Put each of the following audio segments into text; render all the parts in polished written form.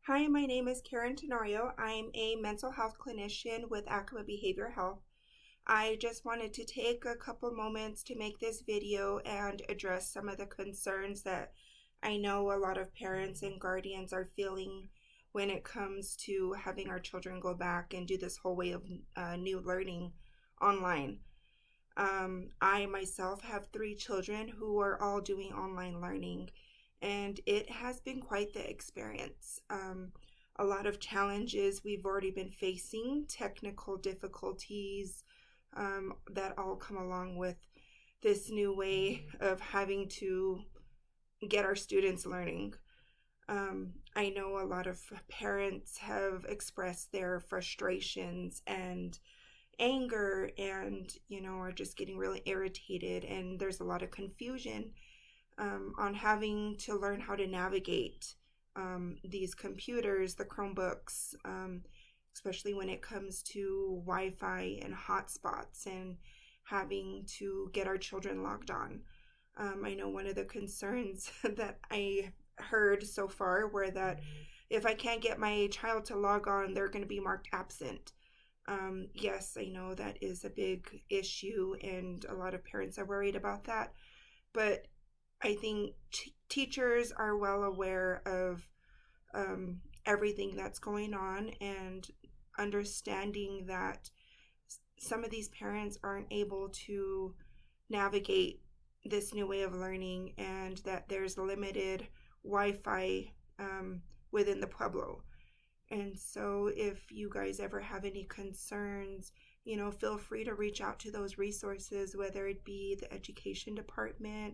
Hi, my name is Karen Tenorio. I'm a mental health clinician with Acoma Behavioral Health. I just wanted to take a couple moments to make this video and address some of the concerns that I know a lot of parents and guardians are feeling when it comes to having our children go back and do this whole way of new learning online. I myself have three children who are all doing online learning, and it has been quite the experience. A lot of challenges we've already been facing, technical difficulties that all come along with this new way of having to get our students learning. I know a lot of parents have expressed their frustrations and anger and are just getting really irritated, and there's a lot of confusion on having to learn how to navigate these computers, the Chromebooks, especially when it comes to Wi-Fi and hotspots and having to get our children logged on. I know one of the concerns that I heard so far were that if I can't get my child to log on, they're going to be marked absent. Yes, I know that is a big issue, and a lot of parents are worried about that. But I think teachers are well aware of everything that's going on and understanding that some of these parents aren't able to navigate this new way of learning, and that there's limited Wi-Fi within the Pueblo. And so if you guys ever have any concerns, feel free to reach out to those resources, whether it be the education department,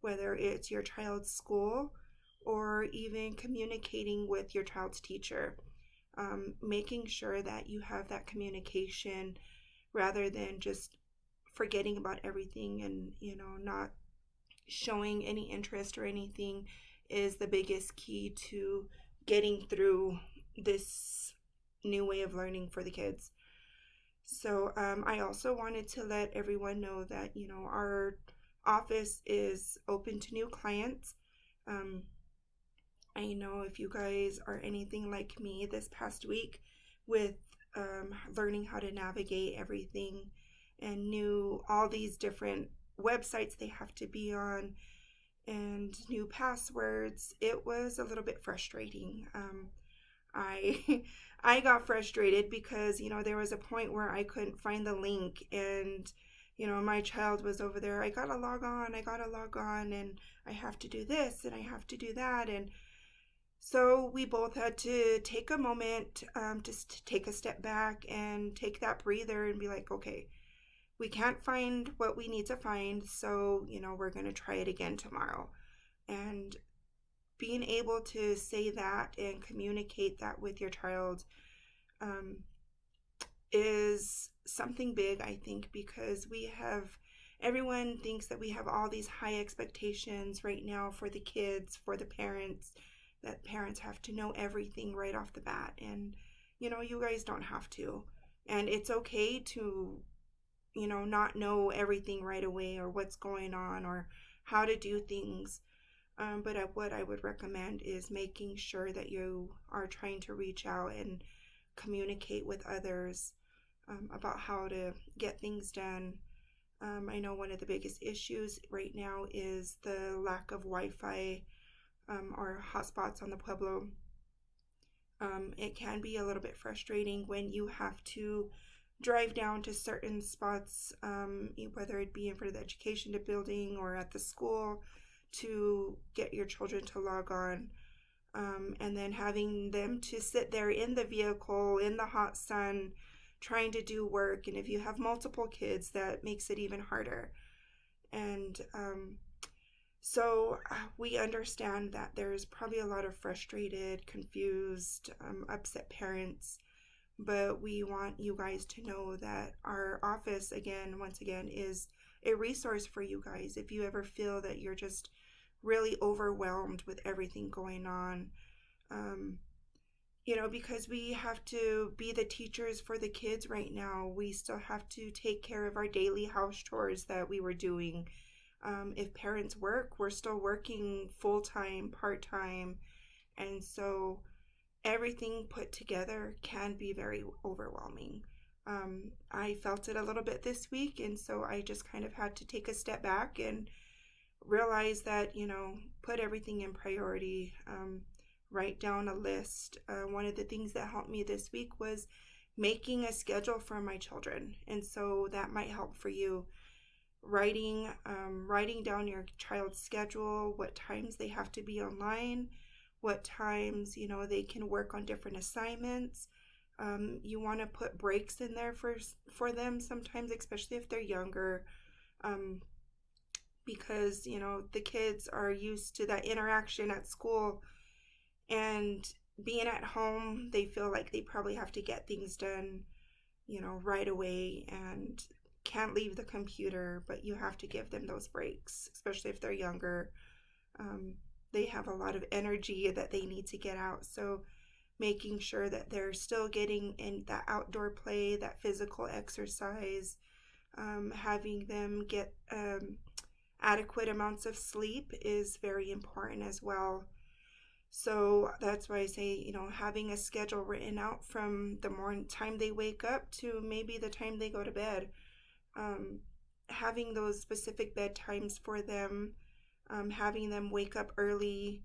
whether it's your child's school, or even communicating with your child's teacher. Making sure that you have that communication rather than just forgetting about everything and, not showing any interest or anything is the biggest key to getting through this new way of learning for the kids. So I also wanted to let everyone know that, our office is open to new clients. I know if you guys are anything like me this past week with learning how to navigate everything and knew all these different websites they have to be on and new passwords, it was a little bit frustrating. I I got frustrated because there was a point where I couldn't find the link, and my child was over there. I gotta log on, and I have to do this and I have to do that, and so we both had to take a moment, just to take a step back and take that breather and be like, okay, we can't find what we need to find, so we're gonna try it again tomorrow. And being able to say that and communicate that with your child um, is something big, I think, because everyone thinks that we have all these high expectations right now for the kids, for the parents, that parents have to know everything right off the bat. And, you guys don't have to. And it's okay to, not know everything right away or what's going on or how to do things. But what I would recommend is making sure that you are trying to reach out and communicate with others about how to get things done. I know one of the biggest issues right now is the lack of Wi-Fi or hotspots on the Pueblo. It can be a little bit frustrating when you have to drive down to certain spots, whether it be in front of the education building or at the school, to get your children to log on, and then having them to sit there in the vehicle in the hot sun trying to do work. And if you have multiple kids, that makes it even harder. And so we understand that there's probably a lot of frustrated, confused, upset parents, but we want you guys to know that our office, once again, is a resource for you guys if you ever feel that you're just really overwhelmed with everything going on. Because we have to be the teachers for the kids right now. We still have to take care of our daily house chores that we were doing. If parents work, we're still working full-time, part-time. And so everything put together can be very overwhelming. I felt it a little bit this week, and so I just kind of had to take a step back and realize that, put everything in priority. Write down a list. One of the things that helped me this week was making a schedule for my children, and so that might help for you. Writing down your child's schedule, what times they have to be online, what times they can work on different assignments. You want to put breaks in there for them sometimes, especially if they're younger, um, because the kids are used to that interaction at school, and being at home, they feel like they probably have to get things done, right away, and can't leave the computer, but you have to give them those breaks, especially if they're younger. Um, they have a lot of energy that they need to get out. So making sure that they're still getting in that outdoor play, that physical exercise, having them get adequate amounts of sleep is very important as well. So that's why I say, having a schedule written out from the morning time they wake up to maybe the time they go to bed. Um, Having those specific bedtimes for them, having them wake up early,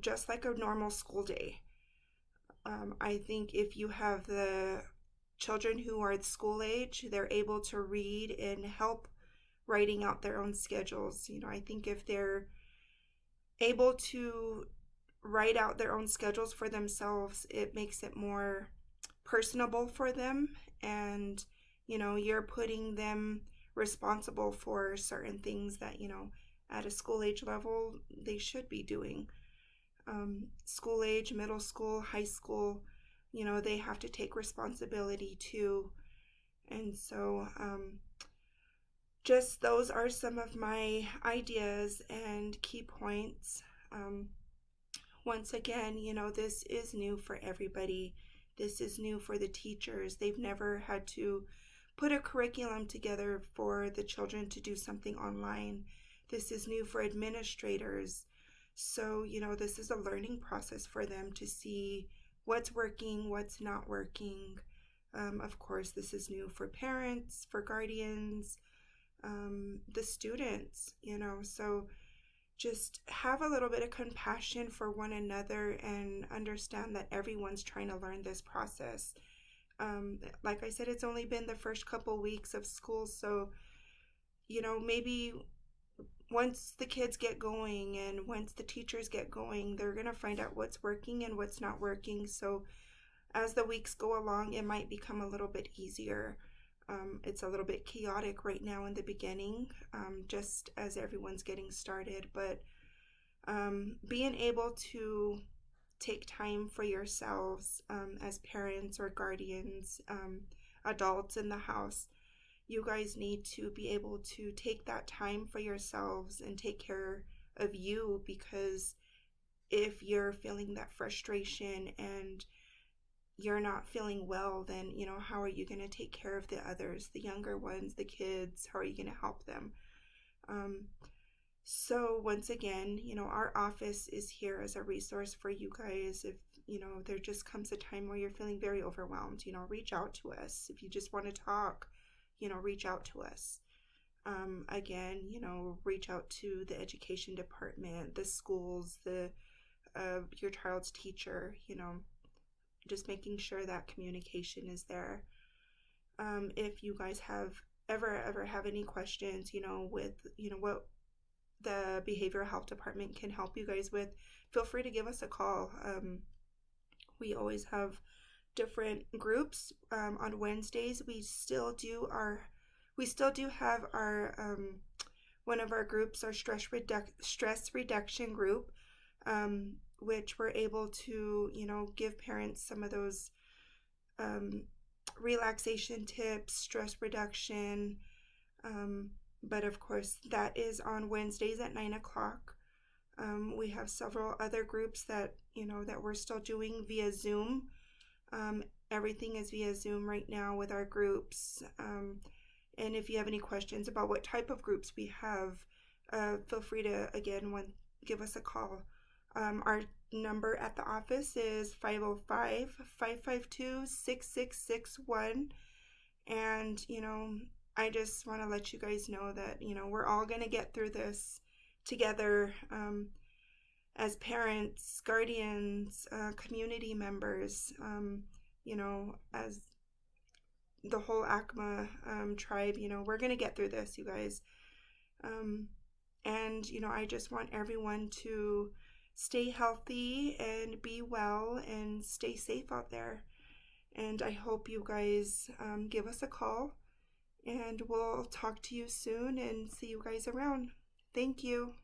just like a normal school day. I think if you have the children who are school age, they're able to read and help writing out their own schedules. I think if they're able to write out their own schedules for themselves, it makes it more personable for them. And, you're putting them responsible for certain things that, at a school age level, they should be doing. School age, middle school, high school, they have to take responsibility too. And so, just those are some of my ideas and key points. Once again, this is new for everybody. This is new for the teachers. They've never had to put a curriculum together for the children to do something online. This is new for administrators. So, this is a learning process for them to see what's working, what's not working. Of course, this is new for parents, for guardians, the students, so just have a little bit of compassion for one another and understand that everyone's trying to learn this process. Like I said, it's only been the first couple weeks of school, so maybe once the kids get going and once the teachers get going, they're going to find out what's working and what's not working. So as the weeks go along, it might become a little bit easier. It's a little bit chaotic right now in the beginning, just as everyone's getting started, but being able to take time for yourselves, as parents or guardians, adults in the house, you guys need to be able to take that time for yourselves and take care of you, because if you're feeling that frustration and you're not feeling well, then how are you going to take care of the others, the younger ones, the kids? How are you going to help them? So once again, our office is here as a resource for you guys. If there just comes a time where you're feeling very overwhelmed, reach out to us. If you just want to talk, reach out to us. Again, reach out to the education department, the schools, the your child's teacher. Just making sure that communication is there. If you guys have ever have any questions, with what the behavioral health department can help you guys with, feel free to give us a call. We always have different groups. On Wednesdays, we still do have our one of our groups, our stress reduction group, which we're able to give parents some of those relaxation tips, stress reduction. But of course, that is on Wednesdays at 9 o'clock. We have several other groups that that we're still doing via Zoom. Everything is via Zoom right now with our groups. And if you have any questions about what type of groups we have, feel free to again give us a call. Our number at the office is 505-552-6661. And, I just want to let you guys know that, we're all going to get through this together, as parents, guardians, community members, as the whole ACMA tribe. We're going to get through this, you guys. And, I just want everyone to stay healthy and be well and stay safe out there. And I hope you guys give us a call, and we'll talk to you soon and see you guys around. Thank you.